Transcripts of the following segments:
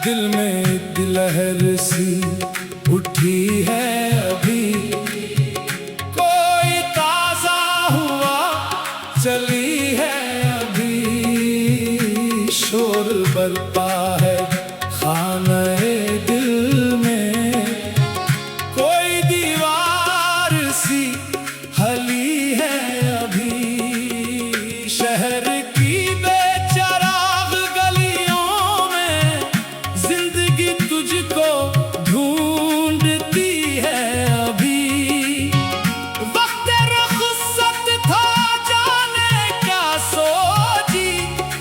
दिल में एक लहर सी उठी है अभी, कोई ताजा हुआ चली है अभी। शोर बरपा है खाने दिल में, कोई दीवार सी हली है अभी। शहर की बेचराग गलियों में जिंदगी तुझको ढूंढती है अभी। वक्त रुखसत था जाने क्या सोची,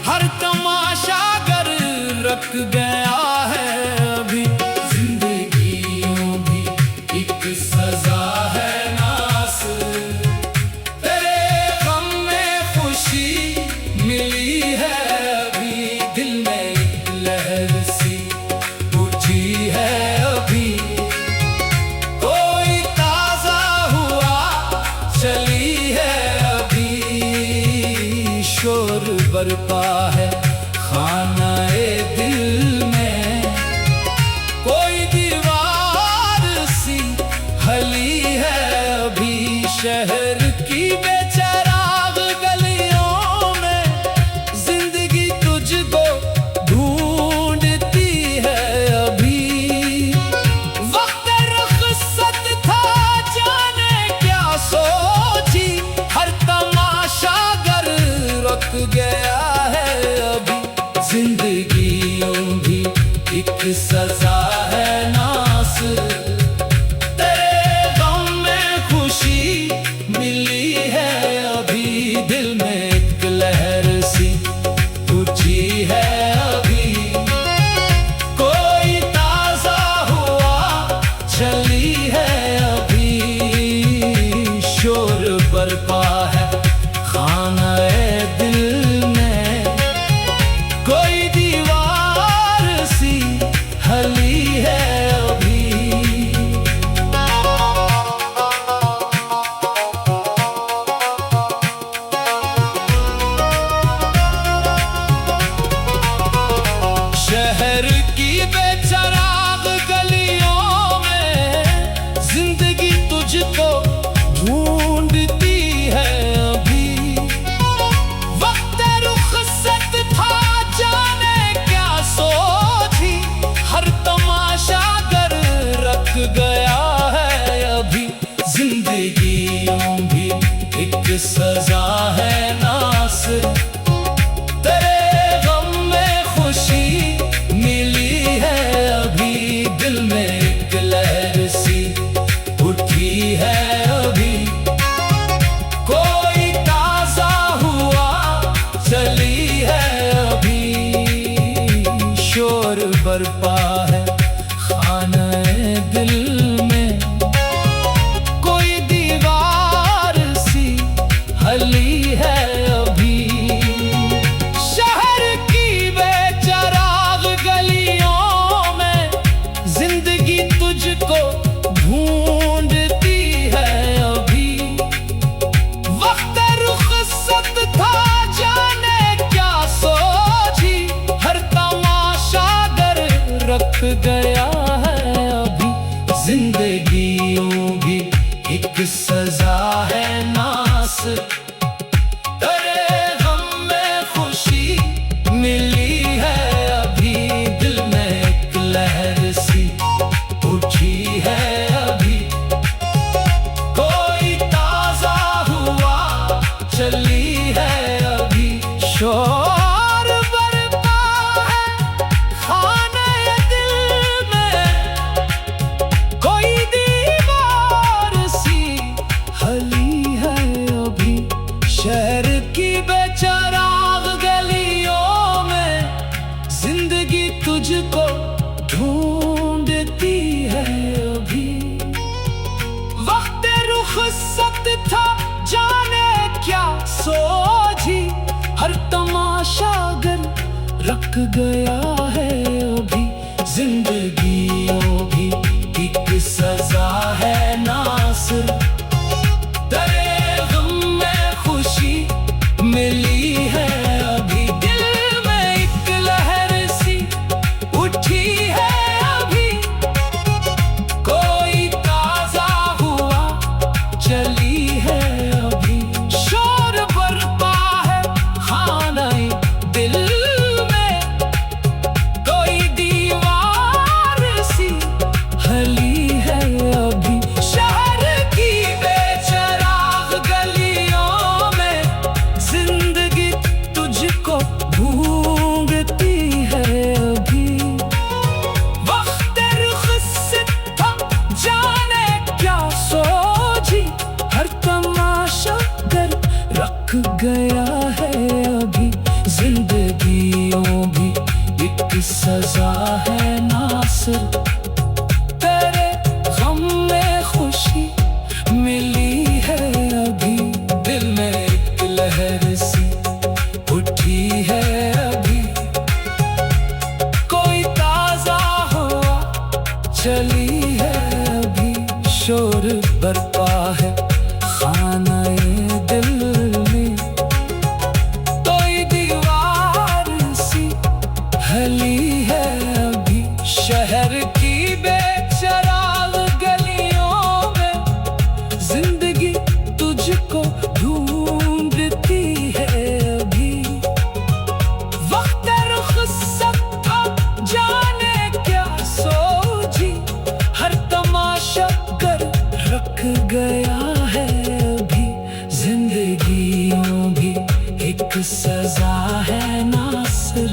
हर तमाशा गर रख गया है अभी। जिंदगियों भी एक सजा है नास, तेरे गम में खुशी मिली है अभी। दिल में एक लहर सी उठी है अभी, कोई ताजा हुआ चली है अभी। शोर बरपा है खानाए दिल में, कोई दीवार सी हली है अभी। शहर की बेचराग गलियों में जिंदगी तुझको ढूंढती है अभी। वक्त रुखसत था जाने क्या सोची, हर तमाशा गर रुक गया है अभी। जिंदगियों भी एक सजा है नास, तेरे गम में खुशी मिली है अभी। दिल में एक लहर सी उठी है अभी, कोई ताजा हुआ चली है अभी। शोर बरपा है खानाए दिल में, कोई दीवार सी हली है अभी। शहर की बेचराग गलियों में जिंदगी तुझको ढूंढती है अभी। वक्त रुखसत था जाने क्या सोची, हर तमाशा गर रख गया है अभी। जिंदगियों भी एक सजा है नास, तेरे गम में खुशी मिली है अभी। दिल में एक लहर सी उठी है अभी, कोई ताजा हुआ चली है अभी। शोर बरपा है खाने दिल में, कोई दीवार सी हली है अभी। शहर की बेचराग गलियों में जिंदगी तुझको ढूंढती है अभी। वक्त रुखसत था जाने क्या सोची, हर तमाशा गर रख गया है अभी। जिंदगियों भी एक सजा है नास, तेरे गम में खुशी मिली है अभी। दिल में एक लहर सी उठी है अभी, कोई ताजा हुआ चली है अभी। शोर बरपा है खाने दिल में, कोई दीवार सी हली है अभी। शहर की बेचराग गलियों में जिंदगी तुझको ढूंढती है अभी। वक्त रुखसत था जाने क्या सोची, हर तमाशा गर रख गया है अभी। जिंदगियों भी एक सजा नासिर, तेरे गम में खुशी मिली है अभी। दिल में एक लहर सी उठी है अभी, कोई ताजा हवा चली है अभी। शोर बरपा है खानाए दिल में, कोई दीवार सी हली है अभी। शहर की बेचराग गलियों में जिंदगी तुझको ढूंढती है अभी। वक्त रुखसत का जाने क्या सोची, हर तमाशा कर रख गया है अभी। जिंदगी भी एक सजा है नासिर।